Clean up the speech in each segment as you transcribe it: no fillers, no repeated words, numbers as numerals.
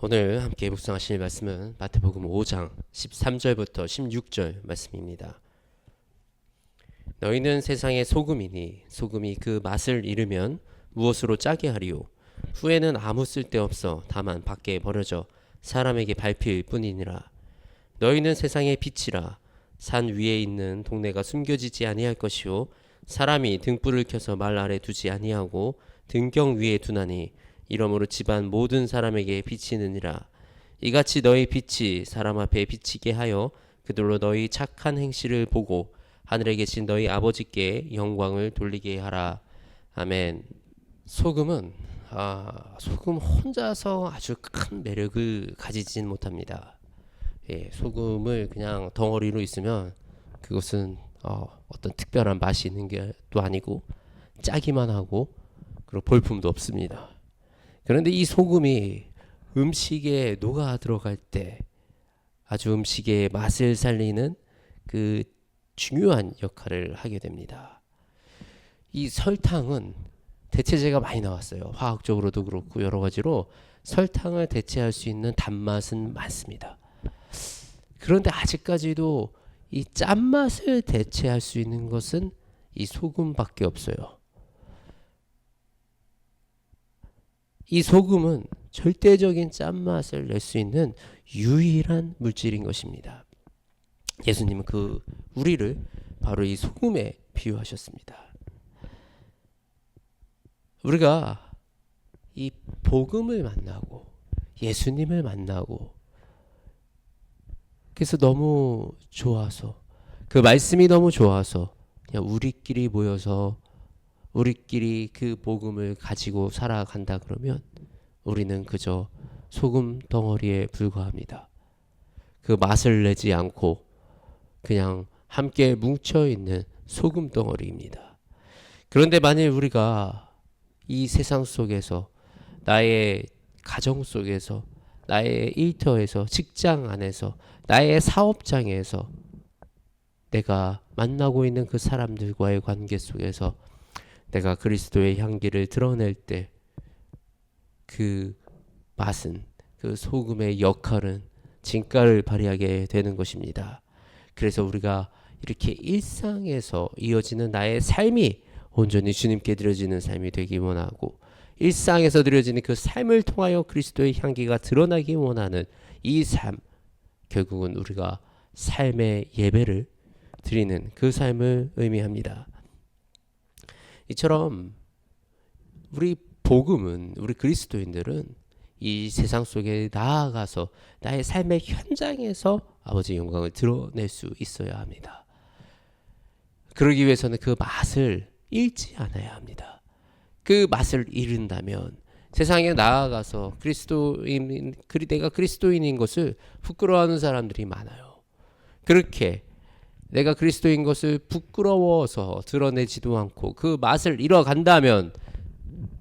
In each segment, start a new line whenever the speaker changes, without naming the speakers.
오늘 함께 묵상하실 말씀은 마태복음 5장 13절부터 16절 말씀입니다. 너희는 세상의 소금이니 소금이 그 맛을 잃으면 무엇으로 짜게 하리요? 후에는 아무 쓸데없어 다만 밖에 버려져 사람에게 밟힐 뿐이니라. 너희는 세상의 빛이라. 산 위에 있는 동네가 숨겨지지 아니할 것이요 사람이 등불을 켜서 말 아래 두지 아니하고 등경 위에 두나니 이러므로 집안 모든 사람에게 비치느니라. 이같이 너희 빛이 사람 앞에 비치게 하여 그들로 너희 착한 행실을 보고 하늘에 계신 너희 아버지께 영광을 돌리게 하라. 아멘. 소금 혼자서 아주 큰 매력을 가지진 못합니다. 소금을 그냥 덩어리로 있으면 그것은 어떤 특별한 맛이 있는 게 또 아니고 짜기만 하고 그리고 볼품도 없습니다. 그런데 이 소금이 음식에 녹아 들어갈 때 아주 음식의 맛을 살리는 그 중요한 역할을 하게 됩니다. 이 설탕은 대체제가 많이 나왔어요. 화학적으로도 그렇고 여러 가지로 설탕을 대체할 수 있는 단맛은 많습니다. 그런데 아직까지도 이 짠맛을 대체할 수 있는 것은 이 소금밖에 없어요. 이 소금은 절대적인 짠맛을 낼 수 있는 유일한 물질인 것입니다. 예수님은 그 우리를 바로 이 소금에 비유하셨습니다. 우리가 이 복음을 만나고 예수님을 만나고 그래서 너무 좋아서 그 말씀이 너무 좋아서 그냥 우리끼리 모여서 우리끼리 그 복음을 가지고 살아간다 그러면 우리는 그저 소금 덩어리에 불과합니다. 그 맛을 내지 않고 그냥 함께 뭉쳐있는 소금 덩어리입니다. 그런데 만일 우리가 이 세상 속에서 나의 가정 속에서 나의 일터에서 직장 안에서 나의 사업장에서 내가 만나고 있는 그 사람들과의 관계 속에서 내가 그리스도의 향기를 드러낼 때 그 맛은 그 소금의 역할은 진가를 발휘하게 되는 것입니다. 그래서 우리가 이렇게 일상에서 이어지는 나의 삶이 온전히 주님께 드려지는 삶이 되기 원하고 일상에서 드려지는 그 삶을 통하여 그리스도의 향기가 드러나기 원하는 이 삶, 결국은 우리가 삶의 예배를 드리는 그 삶을 의미합니다. 이처럼 우리 복음은 우리 그리스도인들은 이 세상 속에 나아가서 나의 삶의 현장에서 아버지의 영광을 드러낼 수 있어야 합니다. 그러기 위해서는 그 맛을 잃지 않아야 합니다. 그 맛을 잃은다면 세상에 나아가서 내가 그리스도인인 것을 부끄러워하는 사람들이 많아요. 그렇게 내가 그리스도인 것을 부끄러워서 드러내지도 않고 그 맛을 잃어간다면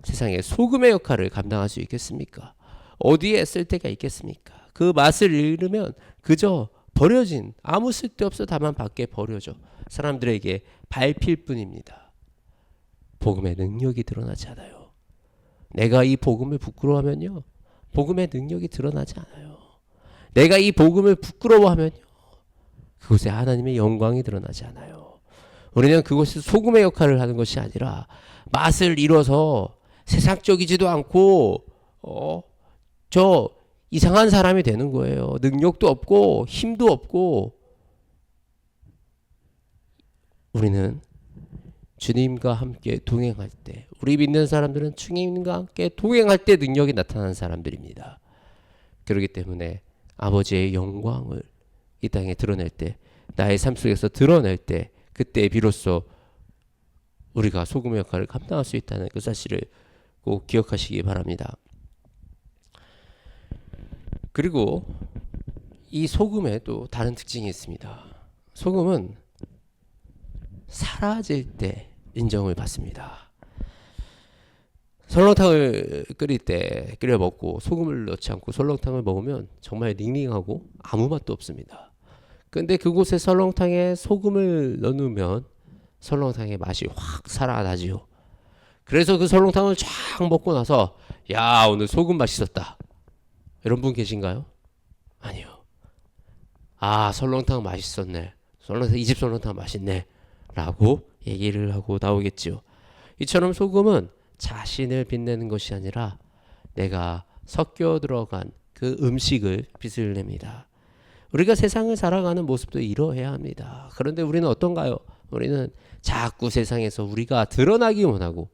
세상에 소금의 역할을 감당할 수 있겠습니까? 어디에 쓸 데가 있겠습니까? 그 맛을 잃으면 그저 버려진 아무 쓸데없어 다만 밖에 버려져 사람들에게 밟힐 뿐입니다. 복음의 능력이 드러나지 않아요. 내가 이 복음을 부끄러워하면요 복음의 능력이 드러나지 않아요. 내가 이 복음을 부끄러워하면요 그곳에 하나님의 영광이 드러나지 않아요. 우리는 그것이 소금의 역할을 하는 것이 아니라 맛을 잃어서 세상적이지도 않고 저 이상한 사람이 되는 거예요. 능력도 없고 힘도 없고. 우리는 주님과 함께 동행할 때 우리 믿는 사람들은 주님과 함께 동행할 때 능력이 나타나는 사람들입니다. 그렇기 때문에 아버지의 영광을 이 땅에 드러낼 때 나의 삶 속에서 드러낼 때 그때 비로소 우리가 소금의 역할을 감당할 수 있다는 그 사실을 꼭 기억하시기 바랍니다. 그리고 이 소금에 또 다른 특징이 있습니다. 소금은 사라질 때 인정을 받습니다. 설렁탕을 끓일 때 끓여 먹고 소금을 넣지 않고 설렁탕을 먹으면 정말 닝닝하고 아무 맛도 없습니다. 근데 그곳에 설렁탕에 소금을 넣으면 설렁탕의 맛이 확 살아나지요. 그래서 그 설렁탕을 쫙 먹고 나서 야 오늘 소금 맛있었다 이런 분 계신가요? 아니요. 아, 설렁탕 맛있었네. 이 집 설렁탕 맛있네. 라고 얘기를 하고 나오겠지요. 이처럼 소금은 자신을 빛내는 것이 아니라 내가 섞여 들어간 그 음식을 빛을 냅니다. 우리가 세상을 살아가는 모습도 이러해야 합니다. 그런데 우리는 어떤가요? 우리는 자꾸 세상에서 우리가 드러나기 원하고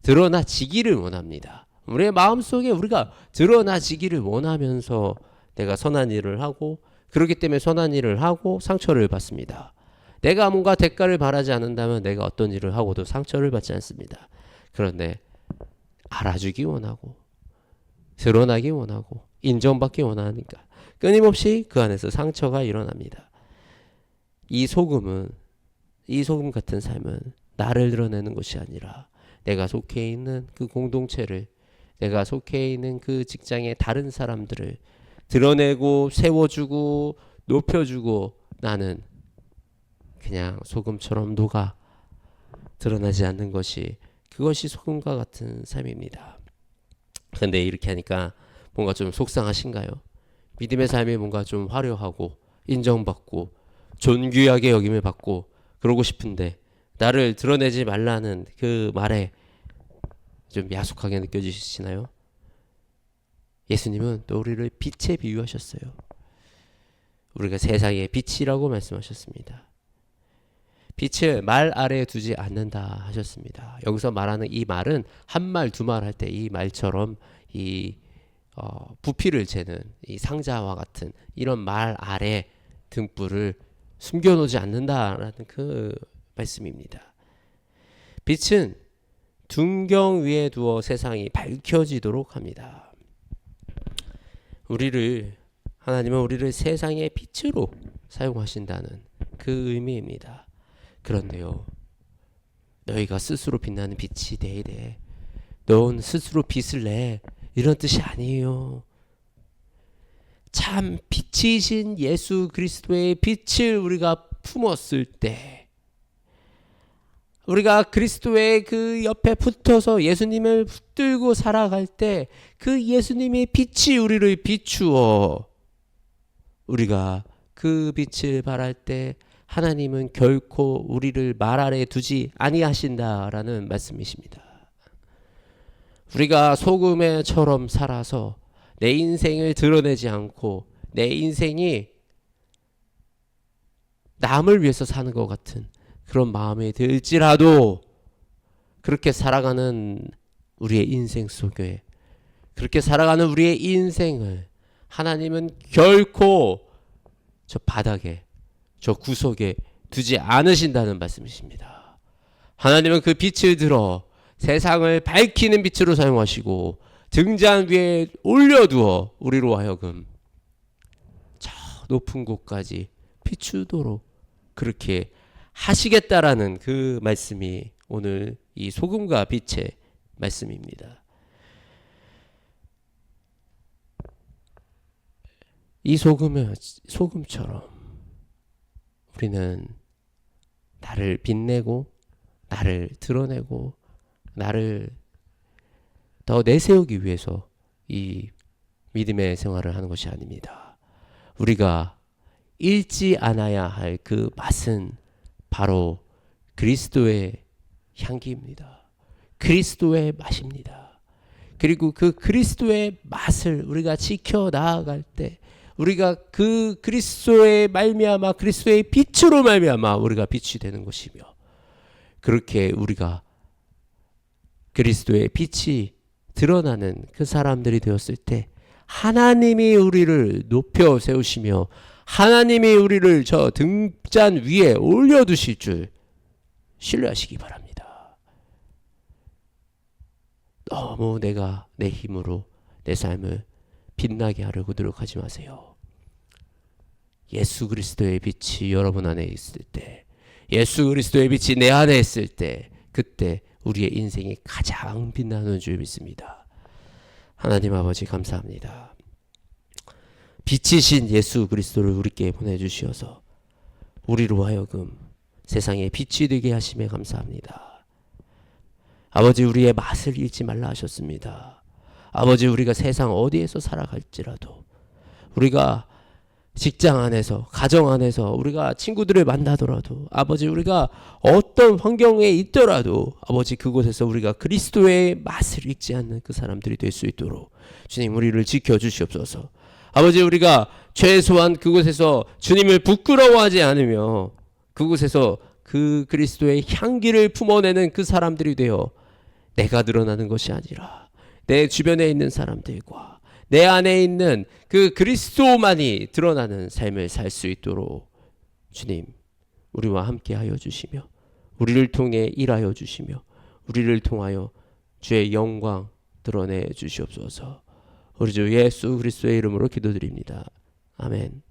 드러나지기를 원합니다. 우리의 마음속에 우리가 드러나지기를 원하면서 내가 선한 일을 하고 그렇기 때문에 선한 일을 하고 상처를 받습니다. 내가 뭔가 대가를 바라지 않는다면 내가 어떤 일을 하고도 상처를 받지 않습니다. 그런데 알아주기 원하고 드러나기 원하고 인정받기 원하니까 끊임없이 그 안에서 상처가 일어납니다. 이 소금 같은 삶은 나를 드러내는 것이 아니라 내가 속해 있는 그 공동체를, 내가 속해 있는 그 직장의 다른 사람들을 드러내고 세워주고 높여주고 나는 그냥 소금처럼 녹아 드러나지 않는 것이, 그것이 소금과 같은 삶입니다. 근데 이렇게 하니까 뭔가 좀 속상하신가요? 믿음의 삶이 뭔가 좀 화려하고 인정받고 존귀하게 여김을 받고 그러고 싶은데 나를 드러내지 말라는 그 말에 좀 야속하게 느껴지시나요? 예수님은 또 우리를 빛에 비유하셨어요. 우리가 세상의 빛이라고 말씀하셨습니다. 빛을 말 아래에 두지 않는다 하셨습니다. 여기서 말하는 이 말은 한 말 두 말 할 때 이 말처럼 이 부피를 재는 이 상자와 같은 이런 말 아래 등불을 숨겨놓지 않는다라는 그 말씀입니다. 빛은 둔경 위에 두어 세상이 밝혀지도록 합니다. 하나님은 우리를 세상의 빛으로 사용하신다는 그 의미입니다. 그런데요, 너희가 스스로 빛나는 빛이 되어야 돼. 넌 스스로 빛을 내. 이런 뜻이 아니에요. 참 빛이신 예수 그리스도의 빛을 우리가 품었을 때, 우리가 그리스도의 그 옆에 붙어서 예수님을 붙들고 살아갈 때 그 예수님의 빛이 우리를 비추어 우리가 그 빛을 발할 때 하나님은 결코 우리를 말 아래 두지 아니하신다라는 말씀이십니다. 우리가 소금에처럼 살아서 내 인생을 드러내지 않고 내 인생이 남을 위해서 사는 것 같은 그런 마음이 들지라도 그렇게 살아가는 우리의 인생 속에, 그렇게 살아가는 우리의 인생을 하나님은 결코 저 바닥에, 저 구석에 두지 않으신다는 말씀이십니다. 하나님은 그 빛을 들어 세상을 밝히는 빛으로 사용하시고 등잔 위에 올려두어 우리로 하여금 저 높은 곳까지 비추도록 그렇게 하시겠다라는 그 말씀이 오늘 이 소금과 빛의 말씀입니다. 이 소금처럼 우리는 나를 빛내고 나를 드러내고 나를 더 내세우기 위해서 이 믿음의 생활을 하는 것이 아닙니다. 우리가 잃지 않아야 할 그 맛은 바로 그리스도의 향기입니다. 그리스도의 맛입니다. 그리고 그 그리스도의 맛을 우리가 지켜 나아갈 때 우리가 그 그리스도의 말미암아 그리스도의 빛으로 말미암아 우리가 빛이 되는 것이며, 그렇게 우리가 그리스도의 빛이 드러나는 그 사람들이 되었을 때 하나님이 우리를 높여 세우시며 하나님이 우리를 저 등잔 위에 올려두실 줄 신뢰하시기 바랍니다. 너무 내가 내 힘으로 내 삶을 빛나게 하려고 노력하지 마세요. 예수 그리스도의 빛이 여러분 안에 있을 때, 예수 그리스도의 빛이 내 안에 있을 때, 그때 우리의 인생이 가장 빛나는 줄 믿습니다. 하나님 아버지 감사합니다. 빛이신 예수 그리스도를 우리께 보내주시어서 우리로 하여금 세상에 빛이 되게 하심에 감사합니다. 아버지, 우리의 맛을 잃지 말라 하셨습니다. 아버지, 우리가 세상 어디에서 살아갈지라도, 우리가 직장 안에서, 가정 안에서, 우리가 친구들을 만나더라도, 아버지, 우리가 어떤 환경에 있더라도, 아버지, 그곳에서 우리가 그리스도의 맛을 잊지 않는 그 사람들이 될 수 있도록 주님, 우리를 지켜주시옵소서. 아버지, 우리가 최소한 그곳에서 주님을 부끄러워하지 않으며 그곳에서 그 그리스도의 향기를 품어내는 그 사람들이 되어 내가 드러나는 것이 아니라 내 주변에 있는 사람들과 내 안에 있는 그 그리스도만이 드러나는 삶을 살 수 있도록 주님, 우리와 함께 하여 주시며 우리를 통해 일하여 주시며 우리를 통하여 주의 영광 드러내 주시옵소서. 우리 주 예수 그리스도의 이름으로 기도드립니다. 아멘.